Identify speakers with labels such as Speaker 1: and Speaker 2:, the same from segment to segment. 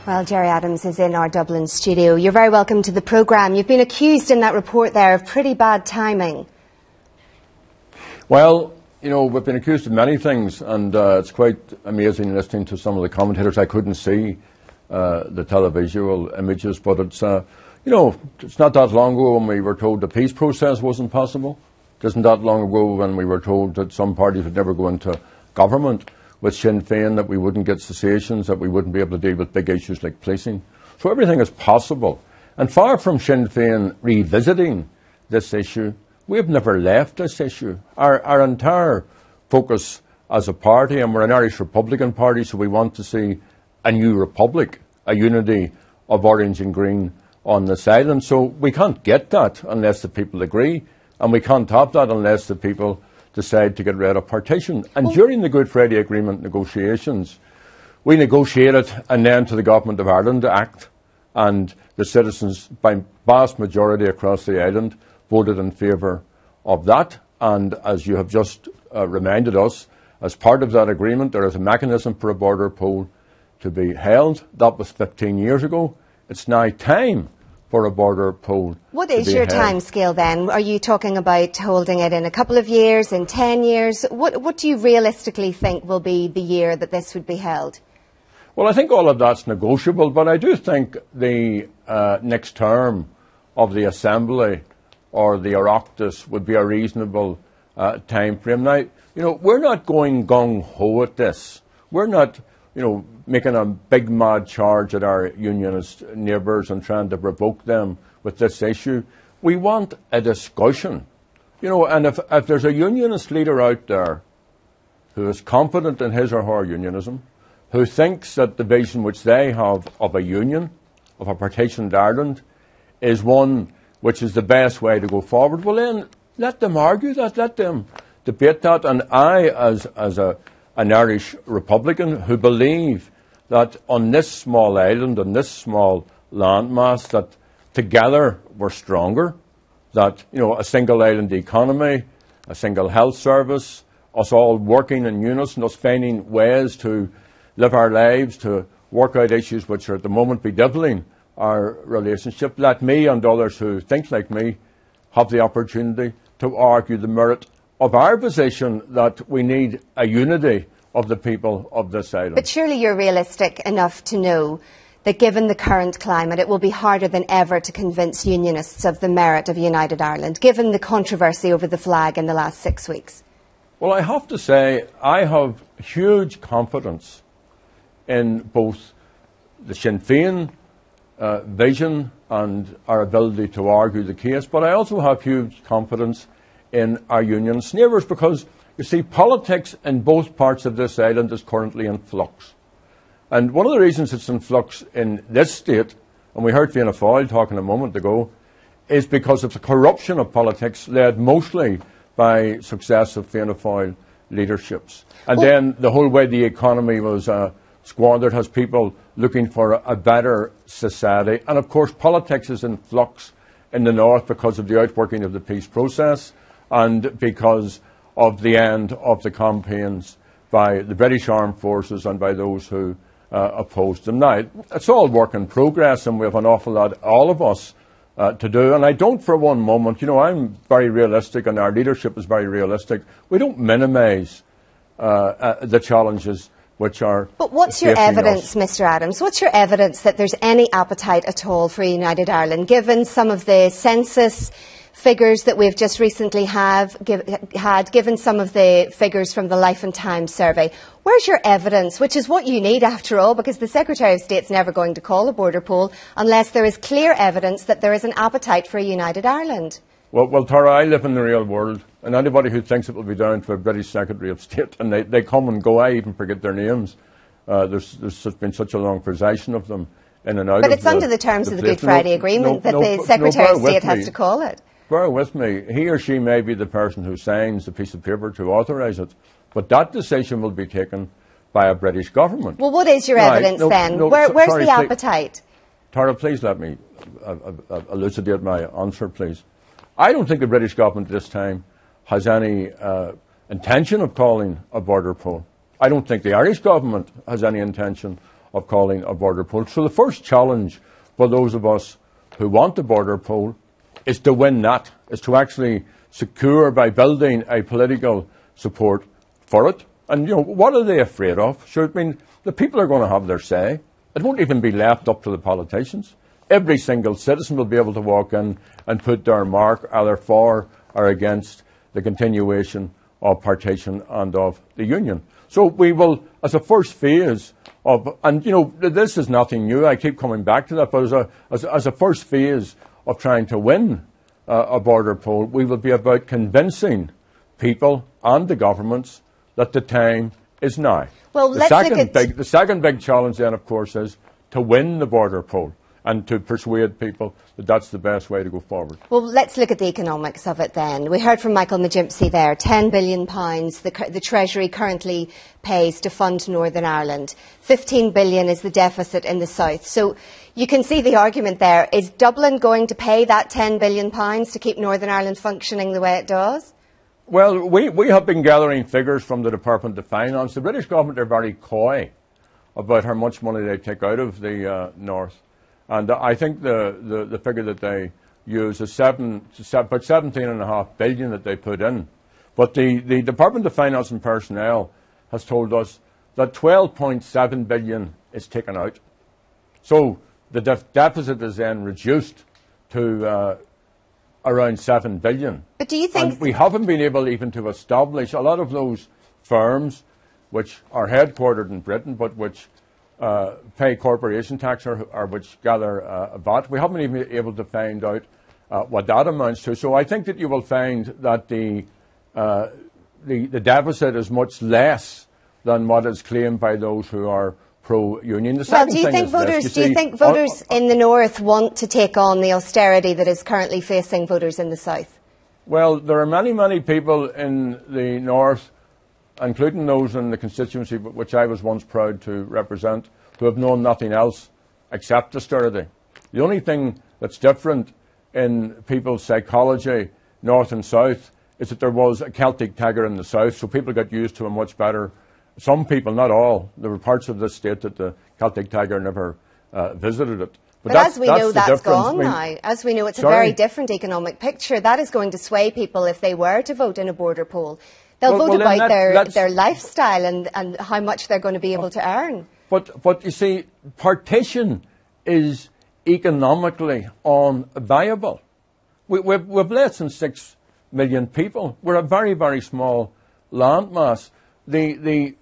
Speaker 1: Well, Gerry Adams is in our Dublin studio. You're very welcome to the programme. You've been accused in that report there of pretty bad timing.
Speaker 2: Well, you know, we've been accused of many things, and it's quite amazing listening to some of the commentators. I couldn't see the televisual images, but it's, you know, it's not that long ago when we were told the peace process wasn't possible. It isn't that long ago when we were told that some parties would never go into government with Sinn Féin, that we wouldn't get cessations, that we wouldn't be able to deal with big issues like policing. So everything is possible. And far from Sinn Féin revisiting this issue, we have never left this issue. Our entire focus as a party, and we're an Irish Republican party, so we want to see a new republic, a unity of orange and green on this island. So we can't get that unless the people agree, and we can't have that unless the people decide to get rid of partition. And during the Good Friday Agreement negotiations, we negotiated an end to the Government of Ireland Act, and the citizens, by vast majority across the island, voted in favour of that. And as you have just reminded us, as part of that agreement, there is a mechanism for a border poll to be held. That was 15 years ago. It's now time for a border poll.
Speaker 1: What is your time scale then? Are you talking about holding it in a couple of years, in 10 years? What do you realistically think will be the year that this would be held?
Speaker 2: Well, I think all of that's negotiable, but I do think the next term of the Assembly or the Oireachtas would be a reasonable time frame. Now, you know, we're not going gung-ho at this. We're not, you know, making a big mad charge at our unionist neighbours and trying to provoke them with this issue. We want a discussion. You know, and if there's a unionist leader out there who is confident in his or her unionism, who thinks that the vision which they have of a union, of a partitioned Ireland, is one which is the best way to go forward, well then, let them argue that, let them debate that. And I, as an Irish Republican who believe that on this small island, on this small landmass, that together we're stronger, that, you know, a single island economy, a single health service, us all working in unison, us finding ways to live our lives, to work out issues which are at the moment bedeviling our relationship. Let me and others who think like me have the opportunity to argue the merit of our position, that we need a unity of the people of this island.
Speaker 1: But surely you're realistic enough to know that given the current climate, it will be harder than ever to convince unionists of the merit of United Ireland, given the controversy over the flag in the last 6 weeks.
Speaker 2: Well, I have to say, I have huge confidence in both the Sinn Féin vision and our ability to argue the case, but I also have huge confidence in our unionist neighbours, because you see, politics in both parts of this island is currently in flux. And one of the reasons it's in flux in this state, and we heard Fianna Fáil talking a moment ago, is because of the corruption of politics led mostly by successive Fianna Fáil leaderships. And then the whole way the economy was squandered has people looking for a better society. And of course, politics is in flux in the north because of the outworking of the peace process and because of the end of the campaigns by the British Armed Forces and by those who opposed them. Now, it's all work in progress, and we have an awful lot, all of us, to do. And I don't for one moment, you know, I'm very realistic and our leadership is very realistic. We don't minimise the challenges which are
Speaker 1: But what's your evidence, Mr Adams? What's your evidence that there's any appetite at all for United Ireland, given some of the census figures that we've just recently had, given some of the figures from the Life and Times survey? Where's your evidence, which is what you need after all, because the Secretary of State's never going to call a border poll unless there is clear evidence that there is an appetite for a United Ireland?
Speaker 2: Well, Tara, I live in the real world, and anybody who thinks it will be down to a British Secretary of State, and they come and go, I even forget their names. There's been such a long procession of them in and out.
Speaker 1: But it's under the terms of the Good Friday Agreement that the Secretary of State has to call it.
Speaker 2: Bear with me. He or she may be the person who signs the piece of paper to authorise it, but that decision will be taken by a British government.
Speaker 1: Well, what is your evidence then? Where's the appetite?
Speaker 2: Tara, please let me elucidate my answer, please. I don't think the British government this time has any intention of calling a border poll. I don't think the Irish government has any intention of calling a border poll. So the first challenge for those of us who want the border poll is to win that, is to actually secure by building a political support for it. And, what are they afraid of? Sure, I mean, the people are going to have their say. It won't even be left up to the politicians. Every single citizen will be able to walk in and put their mark either for or against the continuation of partition and of the Union. So we will, as a first phase of, and this is nothing new, I keep coming back to that, but as a first phase of trying to win a border poll, we will be about convincing people and the governments that the time is now.
Speaker 1: Well,
Speaker 2: the second big challenge then, of course, is to win the border poll and to persuade people that that's the best way to go forward.
Speaker 1: Well, let's look at the economics of it then. We heard from Michael Majimpsey there, £10 billion the Treasury currently pays to fund Northern Ireland. £15 billion is the deficit in the south. So you can see the argument there. Is Dublin going to pay that £10 billion to keep Northern Ireland functioning the way it does?
Speaker 2: Well, we have been gathering figures from the Department of Finance. The British government are very coy about how much money they take out of the north. And I think the figure that they use is about $17.5 billion that they put in. But the Department of Finance and Personnel has told us that $12.7 billion is taken out. So the deficit is then reduced to around $7 billion.
Speaker 1: But do you think...
Speaker 2: And we haven't been able even to establish a lot of those firms which are headquartered in Britain but which pay corporation tax or which gather VAT. We haven't even been able to find out what that amounts to. So I think that you will find that the deficit is much less than what is claimed by those who are pro-union.
Speaker 1: Well, do you think voters in the north want to take on the austerity that is currently facing voters in the south?
Speaker 2: Well, there are many, many people in the north, including those in the constituency which I was once proud to represent, who have known nothing else except austerity. The only thing that's different in people's psychology, north and south, is that there was a Celtic tiger in the south, so people got used to a much better. Some people, not all, there were parts of this state that the Celtic tiger never visited it.
Speaker 1: But as we know, that's gone now. As we know, it's a very different economic picture. That is going to sway people if they were to vote in a border poll. They'll vote about their lifestyle and how much they're going to be able to earn.
Speaker 2: But you see, partition is economically unviable. We've less than 6 million people. We're a very, very small landmass. The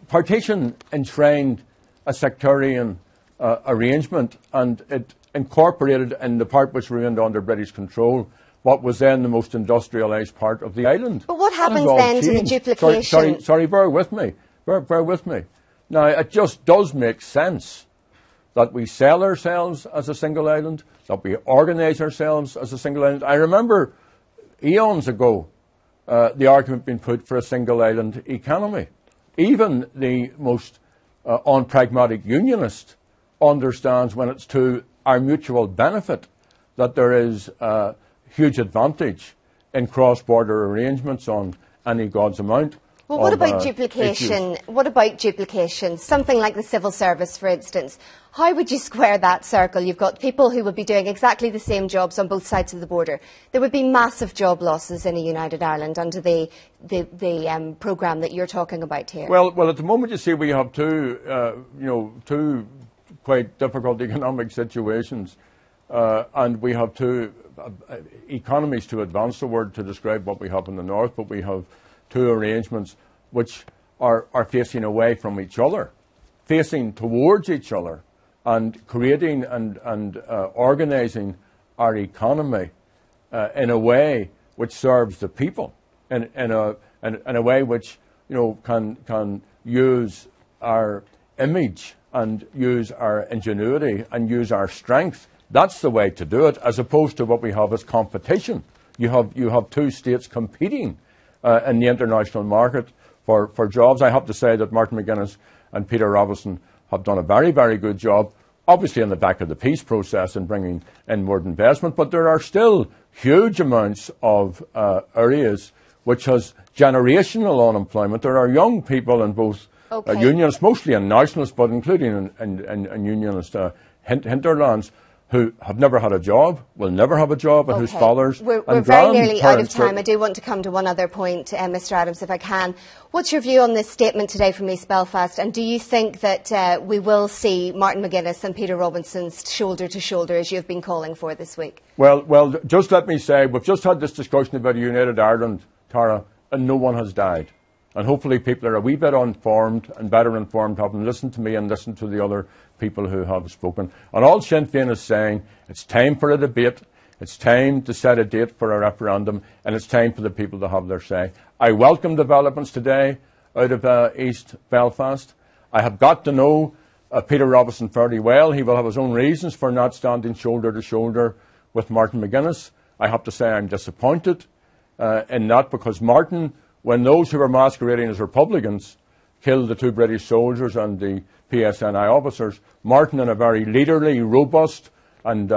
Speaker 2: partition enshrined a sectarian arrangement, and it incorporated in the part which remained under British control what was then the most industrialised part of the island.
Speaker 1: But what happens then to the duplication?
Speaker 2: Sorry, bear with me. Bear with me. Now, it just does make sense that we sell ourselves as a single island, that we organise ourselves as a single island. I remember eons ago the argument being put for a single island economy. Even the most unpragmatic unionist understands when it's to our mutual benefit that there is huge advantage in cross-border arrangements on any God's amount.
Speaker 1: Well, what about duplication?
Speaker 2: Issues.
Speaker 1: What about duplication? Something like the civil service, for instance. How would you square that circle? You've got people who would be doing exactly the same jobs on both sides of the border. There would be massive job losses in a United Ireland under the programme that you're talking about here.
Speaker 2: Well, at the moment, you see, we have two quite difficult economic situations, and we have two economies, to advance the word to describe what we have in the north, but we have two arrangements which are facing away from each other, facing towards each other, and creating and organising our economy in a way which serves the people, in a way which can use our image and use our ingenuity and use our strength. That's the way to do it, as opposed to what we have as competition. You have two states competing in the international market for jobs. I have to say that Martin McGuinness and Peter Robinson have done a very, very good job, obviously on the back of the peace process in bringing inward investment, but there are still huge amounts of areas which has generational unemployment. There are young people in both
Speaker 1: Okay.
Speaker 2: Unionists, mostly in nationalists, but including in unionist hinterlands, who have never had a job, will never have a job, and whose fathers
Speaker 1: We're
Speaker 2: and
Speaker 1: very nearly out of
Speaker 2: grandparents
Speaker 1: time. I do want to come to one other point, Mr Adams, if I can. What's your view on this statement today from East Belfast, and do you think that we will see Martin McGuinness and Peter Robinson's shoulder to shoulder, as you've been calling for this week?
Speaker 2: Well, just let me say, we've just had this discussion about a united Ireland, Tara, and no one has died. And hopefully people are a wee bit informed and better informed, having listened to me and listened to the other people who have spoken. And all Sinn Féin is saying, it's time for a debate, it's time to set a date for a referendum, and it's time for the people to have their say. I welcome developments today out of East Belfast. I have got to know Peter Robinson fairly well. He will have his own reasons for not standing shoulder to shoulder with Martin McGuinness. I have to say I'm disappointed in that, because Martin, when those who were masquerading as Republicans killed the two British soldiers and the PSNI officers, Martin, in a very leaderly, robust and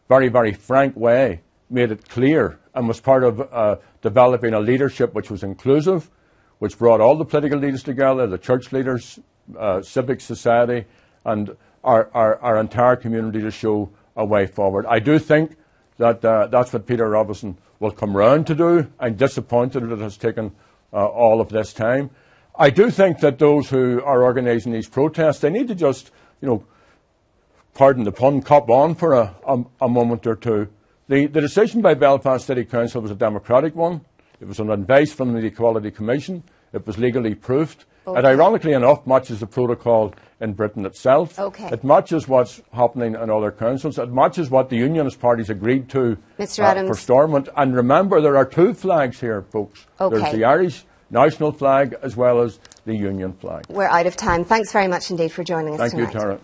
Speaker 2: very, very frank way, made it clear and was part of developing a leadership which was inclusive, which brought all the political leaders together, the church leaders, civic society, and our entire community, to show a way forward. I do think that that's what Peter Robinson will come round to do. I'm disappointed that it has taken all of this time. I do think that those who are organising these protests, they need to just, pardon the pun, cop on for a moment or two. The decision by Belfast City Council was a democratic one. It was on advice from the Equality Commission. It was legally proved. Okay. It, ironically enough, matches the protocol in Britain itself.
Speaker 1: Okay.
Speaker 2: It matches what's happening in other councils. It matches what the unionist parties agreed to
Speaker 1: Mr. Adams.
Speaker 2: For Stormont. And remember, there are two flags here, folks.
Speaker 1: Okay.
Speaker 2: There's the Irish national flag as well as the union flag.
Speaker 1: We're out of time. Thanks very much indeed for joining us tonight.
Speaker 2: Thank you, Tara.